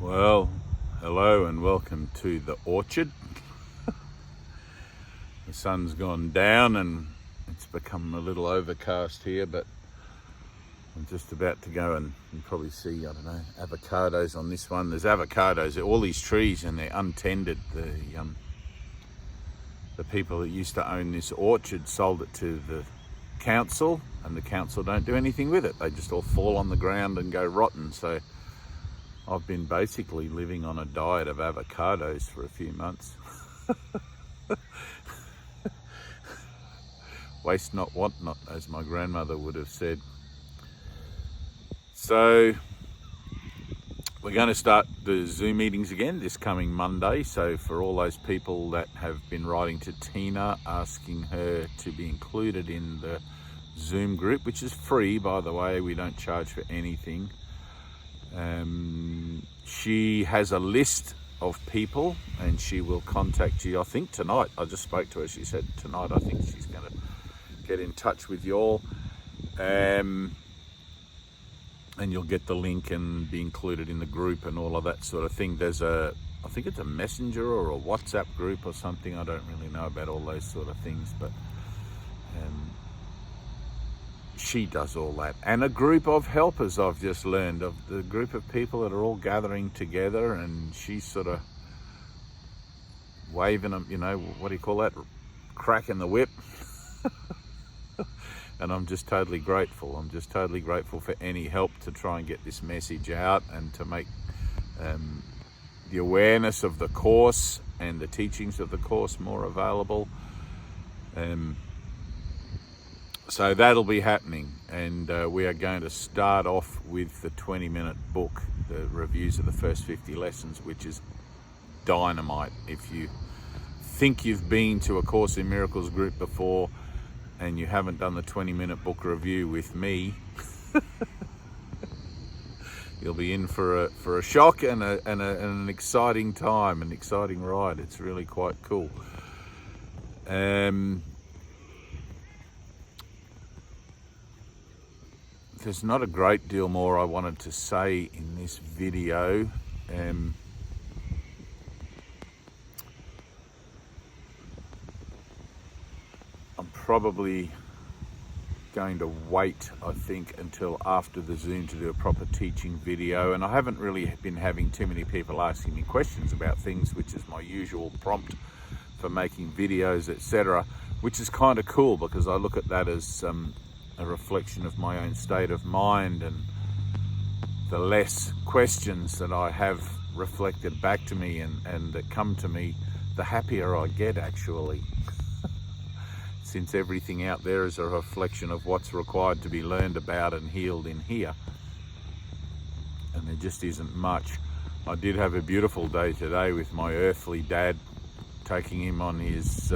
Well, hello and welcome to the orchard. The sun's gone down and it's become a little overcast here, but I'm just about to go and you probably see, I don't know, avocados on this one. There's avocados, all these trees, and they're untended. The people that used to own this orchard sold it to the council, and the council don't do anything with it. They just all fall on the ground and go rotten. So I've been basically living on a diet of avocados for a few months. Waste not, want not, as my grandmother would have said. So we're going to start the Zoom meetings again this coming Monday. So for all those people that have been writing to Tyna asking her to be included in the Zoom group, which is free, by the way, we don't charge for anything. She has a list of people and she will contact you, I think tonight. I just spoke to her. She said tonight I think she's going to get in touch with you all. And you'll get the link and be included in the group and all of that sort of thing. There's I think it's a messenger or a WhatsApp group or something. I don't really know about all those sort of things, but she does all that. And a group of helpers, I've just learned, of the group of people that are all gathering together, and she's sort of waving them, you know, what do you call that? Cracking the whip. And I'm just totally grateful. I'm just totally grateful for any help to try and get this message out and to make the awareness of the course and the teachings of the course more available. So that'll be happening, and we are going to start off with the 20-minute book, the reviews of the first 50 lessons, which is dynamite. If you think you've been to a Course in Miracles group before and you haven't done the 20-minute book review with me, you'll be in for a shock and an exciting time, an exciting ride. It's really quite cool. There's not a great deal more I wanted to say in this video. I'm probably going to wait, I think, until after the Zoom to do a proper teaching video. And I haven't really been having too many people asking me questions about things, which is my usual prompt for making videos, etc., which is kind of cool because I look at that as a reflection of my own state of mind, and the less questions that I have reflected back to me and that come to me, the happier I get, actually. Since everything out there is a reflection of what's required to be learned about and healed in here, and there just isn't much. I did have a beautiful day today with my earthly dad, taking him on his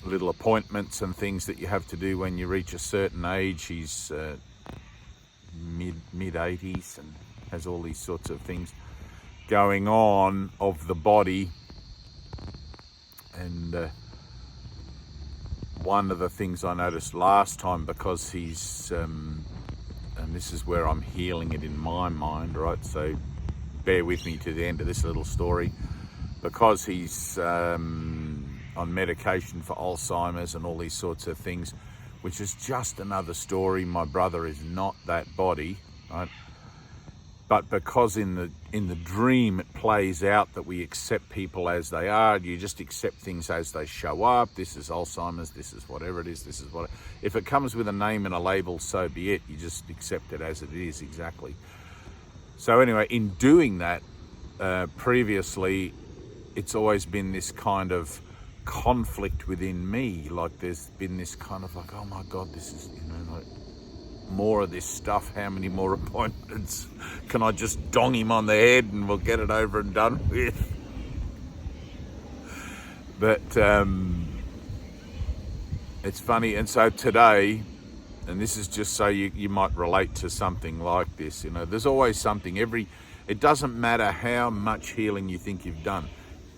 little appointments and things that you have to do when you reach a certain age. He's mid 80s and has all these sorts of things going on of the body. And one of the things I noticed last time, because he's and this is where I'm healing it in my mind, right? So bear with me to the end of this little story. Because he's on medication for Alzheimer's and all these sorts of things, which is just another story. My brother is not that body, right? But because in the dream it plays out that we accept people as they are, you just accept things as they show up. This is Alzheimer's, this is whatever it is, this is what. If it comes with a name and a label, so be it. You just accept it as it is, exactly. So anyway, in doing that, previously, it's always been this kind of conflict within me. Like there's been this kind of like, oh my God, this is, you know, like more of this stuff. How many more appointments? Can I just dong him on the head and we'll get it over and done with? But it's funny. And so today, and this is just so you might relate to something like this, you know, there's always something. It doesn't matter how much healing you think you've done,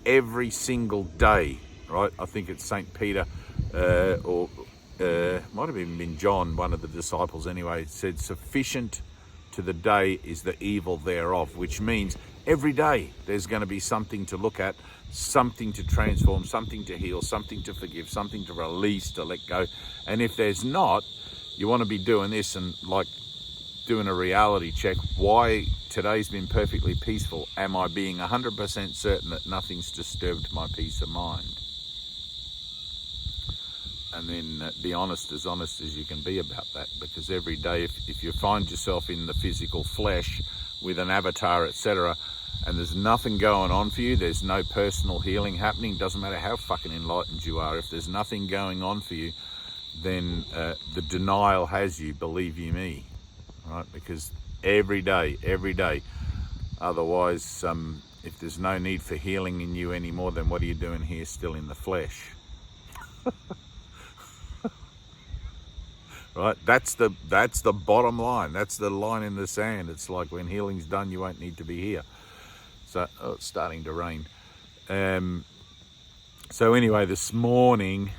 every single day, right? I think it's St. Peter or might have even been John, one of the disciples anyway, said sufficient to the day is the evil thereof, which means every day there's going to be something to look at, something to transform, something to heal, something to forgive, something to release, to let go. And if there's not, you want to be doing this and like doing a reality check. Why today's been perfectly peaceful? Am I being 100% certain that nothing's disturbed my peace of mind? And then be honest as you can be about that, because every day if you find yourself in the physical flesh with an avatar, etc., and there's nothing going on for you, there's no personal healing happening, doesn't matter how fucking enlightened you are, if there's nothing going on for you, then the denial has you, believe you me, right? Because every day, otherwise if there's no need for healing in you anymore, then what are you doing here still in the flesh? Right, that's the bottom line. That's the line in the sand. It's like when healing's done, you won't need to be here. So it's starting to rain. So anyway, this morning,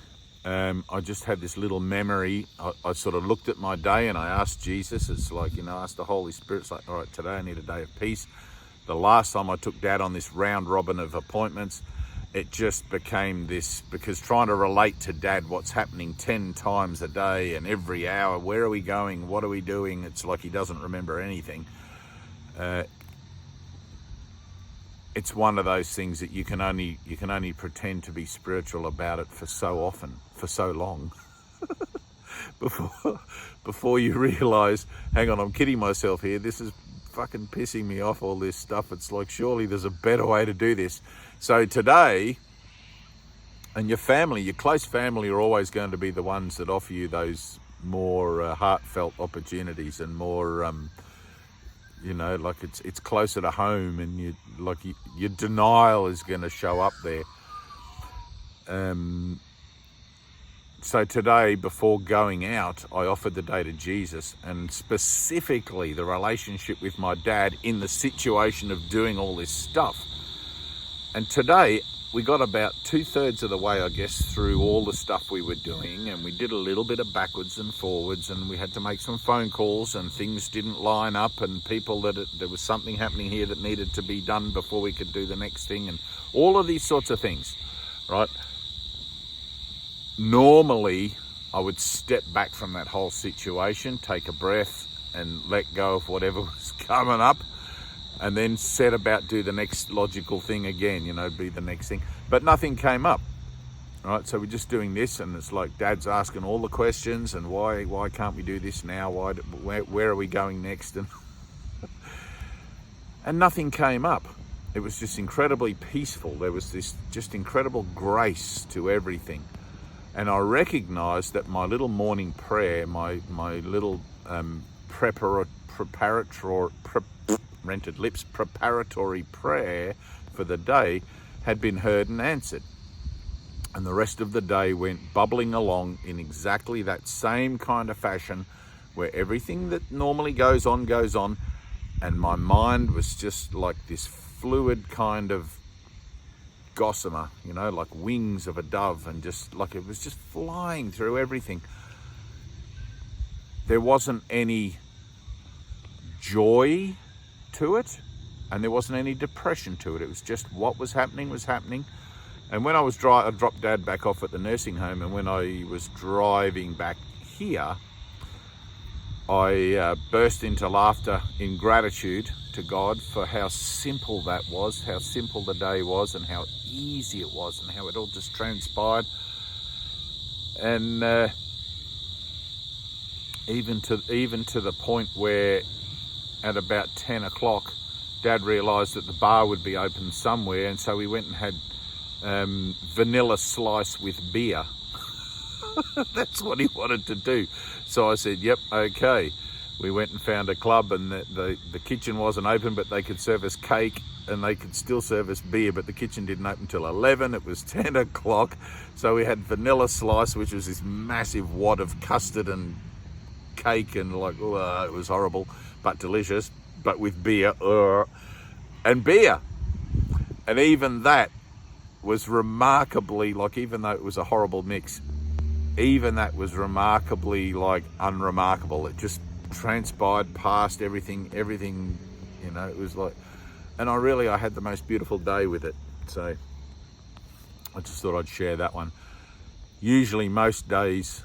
I just had this little memory. I sort of looked at my day and I asked Jesus. It's like, you know, I asked the Holy Spirit. It's like, all right, today I need a day of peace. The last time I took Dad on this round robin of appointments, it just became this, because trying to relate to Dad what's happening 10 times a day and every hour, where are we going, what are we doing, it's like he doesn't remember anything. It's one of those things that you can only pretend to be spiritual about it for so often, for so long, before you realize, hang on, I'm kidding myself here, this is fucking pissing me off, all this stuff. It's like, surely there's a better way to do this. So today, and your family, your close family, are always going to be the ones that offer you those more heartfelt opportunities and more, you know, like it's closer to home, and your denial is going to show up there. So today, before going out, I offered the day to Jesus, and specifically the relationship with my dad in the situation of doing all this stuff. And today, we got about 2/3 of the way, I guess, through all the stuff we were doing, and we did a little bit of backwards and forwards, and we had to make some phone calls, and things didn't line up, and people there was something happening here that needed to be done before we could do the next thing, and all of these sorts of things, right? Normally, I would step back from that whole situation, take a breath, and let go of whatever was coming up, and then set about do the next logical thing again, you know, be the next thing. But nothing came up, right? So we're just doing this, and it's like Dad's asking all the questions, and why can't we do this now? Where are we going next? And and nothing came up. It was just incredibly peaceful. There was this just incredible grace to everything. And I recognized that my little morning prayer, my little preparatory prayer for the day had been heard and answered. And the rest of the day went bubbling along in exactly that same kind of fashion, where everything that normally goes on, and my mind was just like this fluid kind of gossamer, you know, like wings of a dove, and just like it was just flying through everything. There wasn't any joy to it, and there wasn't any depression to it. It was just what was happening was happening. And when I dropped Dad back off at the nursing home, and when I was driving back here, I burst into laughter in gratitude to God for how simple that was, how simple the day was, and how easy it was, and how it all just transpired. And even to the point where at about 10 o'clock, Dad realised that the bar would be open somewhere, and so we went and had vanilla slice with beer. That's what he wanted to do. So I said, yep, okay. We went and found a club, and the kitchen wasn't open, but they could serve us cake, and they could still serve us beer, but the kitchen didn't open till 11. It was 10 o'clock. So we had vanilla slice, which was this massive wad of custard and cake, and like, it was horrible, but delicious, but with beer, and beer. And even that was remarkably, like, even though it was a horrible mix, even that was remarkably, like, unremarkable. It just transpired past everything, you know, it was like, and I had the most beautiful day with it. So I just thought I'd share that one. Usually most days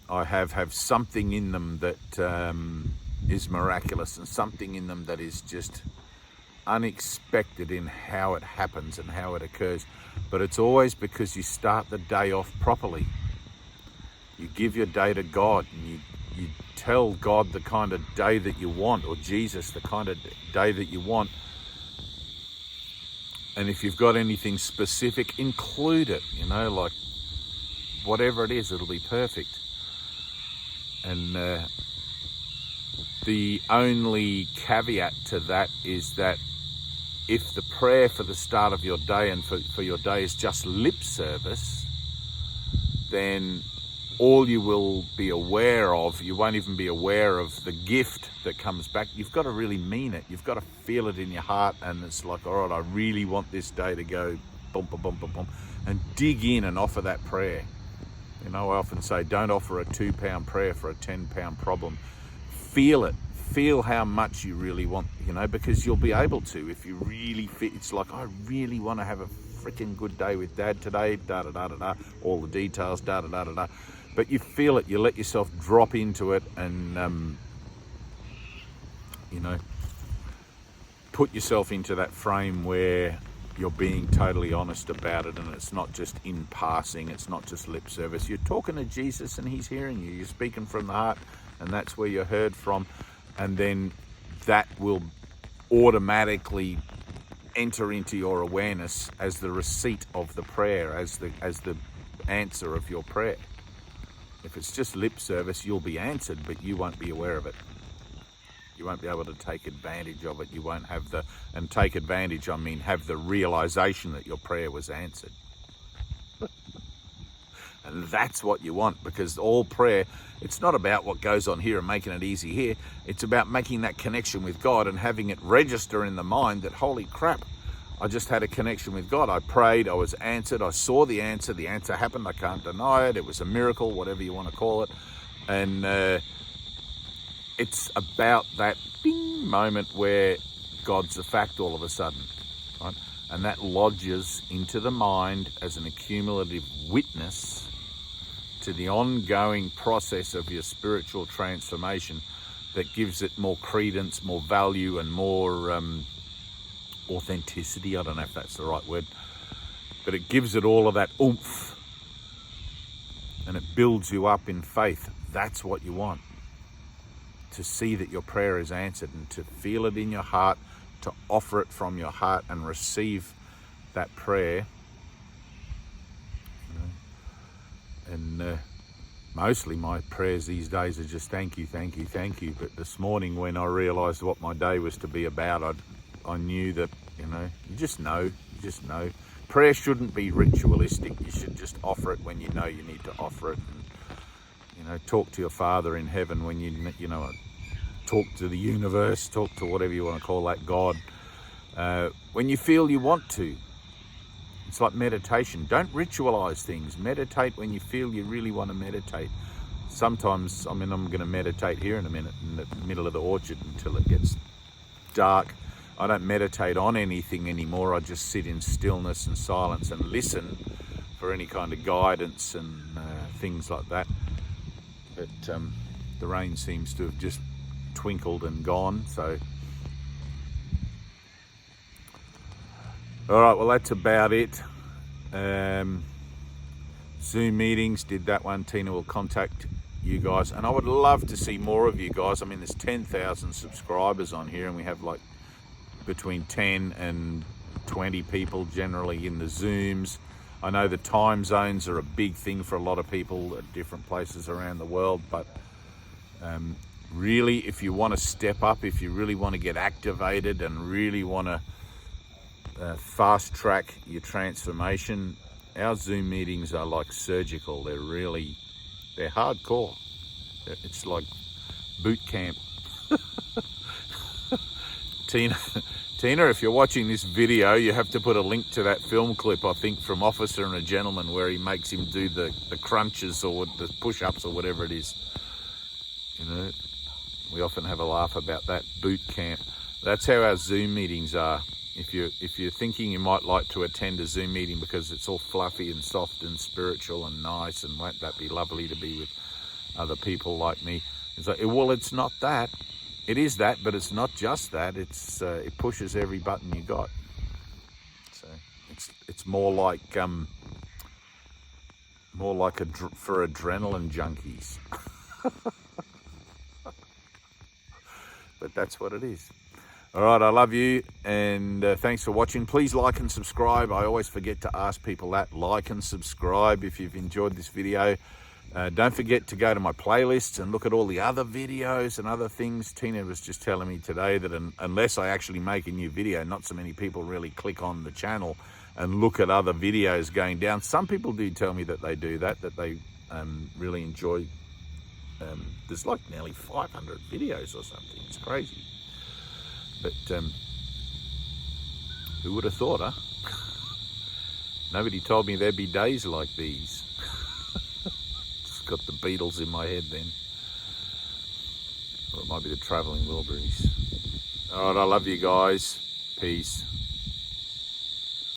I have something in them that is miraculous, and something in them that is just unexpected in how it happens and how it occurs. But it's always because you start the day off properly. You give your day to God, and you tell God the kind of day that you want, or Jesus the kind of day that you want. And if you've got anything specific, include it, you know, like whatever it is, it'll be perfect. And the only caveat to that is that if the prayer for the start of your day and for your day is just lip service, then all you will be aware of, you won't even be aware of the gift that comes back. You've got to really mean it. You've got to feel it in your heart, and it's like, all right, I really want this day to go boom, boom, boom, boom, boom, and dig in and offer that prayer. You know, I often say, don't offer a 2-pound prayer for a 10-pound problem. Feel it. Feel how much you really want, you know, because you'll be able to if you really feel. It's like, I really want to have a freaking good day with Dad today, da-da-da-da-da, all the details, da-da-da-da-da. But you feel it, you let yourself drop into it, and, you know, put yourself into that frame where you're being totally honest about it, and it's not just in passing, it's not just lip service. You're talking to Jesus and he's hearing you. You're speaking from the heart, and that's where you're heard from. And then that will automatically enter into your awareness as the receipt of the prayer, as the answer of your prayer. If it's just lip service, you'll be answered, but you won't be aware of it. You won't be able to take advantage of it. You won't have and take advantage, I mean, have the realization that your prayer was answered. And that's what you want, because all prayer, it's not about what goes on here and making it easy here. It's about making that connection with God and having it register in the mind that, holy crap, I just had a connection with God. I prayed, I was answered, I saw the answer happened, I can't deny it, it was a miracle, whatever you want to call it. And it's about that bing moment where God's a fact all of a sudden, right? And that lodges into the mind as an accumulative witness to the ongoing process of your spiritual transformation that gives it more credence, more value, and more authenticity. I don't know if that's the right word, but it gives it all of that oomph, and it builds you up in faith. That's what you want, to see that your prayer is answered, and to feel it in your heart, to offer it from your heart and receive that prayer. And mostly my prayers these days are just thank you, thank you, thank you. But this morning, when I realized what my day was to be about, I knew that, you know, you just know. Prayer shouldn't be ritualistic. You should just offer it when you know you need to offer it. And, you know, talk to your Father in heaven when you know, talk to the universe, talk to whatever you want to call that, God, when you feel you want to. It's like meditation. Don't ritualize things. Meditate when you feel you really want to meditate. Sometimes, I mean, I'm going to meditate here in a minute in the middle of the orchard until it gets dark. I don't meditate on anything anymore. I just sit in stillness and silence and listen for any kind of guidance and things like that. But the rain seems to have just twinkled and gone, so all right, well, that's about it. Zoom meetings, did that one. Tina will contact you guys, and I would love to see more of you guys. I mean, there's 10,000 subscribers on here, and we have like between 10 and 20 people generally in the Zooms. I know the time zones are a big thing for a lot of people at different places around the world, but really, if you want to step up, if you really want to get activated and really want to fast track your transformation, our Zoom meetings are like surgical. They're hardcore. It's like boot camp. Tina, if you're watching this video, you have to put a link to that film clip, I think, from Officer and a Gentleman, where he makes him do the crunches or the push-ups or whatever it is. You know, We often have a laugh about that, boot camp. That's how our Zoom meetings are. If you're thinking you might like to attend a Zoom meeting because it's all fluffy and soft and spiritual and nice, and won't that be lovely to be with other people like me? It's like, well, it's not that. It is that, but it's not just that. It pushes every button you got. So it's more like for adrenaline junkies. But that's what it is. All right, I love you, and thanks for watching. Please like and subscribe. I always forget to ask people that. Like and subscribe if you've enjoyed this video. Don't forget to go to my playlists and look at all the other videos and other things. Tina was just telling me today that unless I actually make a new video, not so many people really click on the channel and look at other videos going down. Some people do tell me that they do that they really enjoy. There's like nearly 500 videos or something. It's crazy. But who would have thought, huh? Nobody told me there'd be days like these. Just got the Beatles in my head then. Or it might be the Travelling Wilburys. All right, I love you guys. Peace.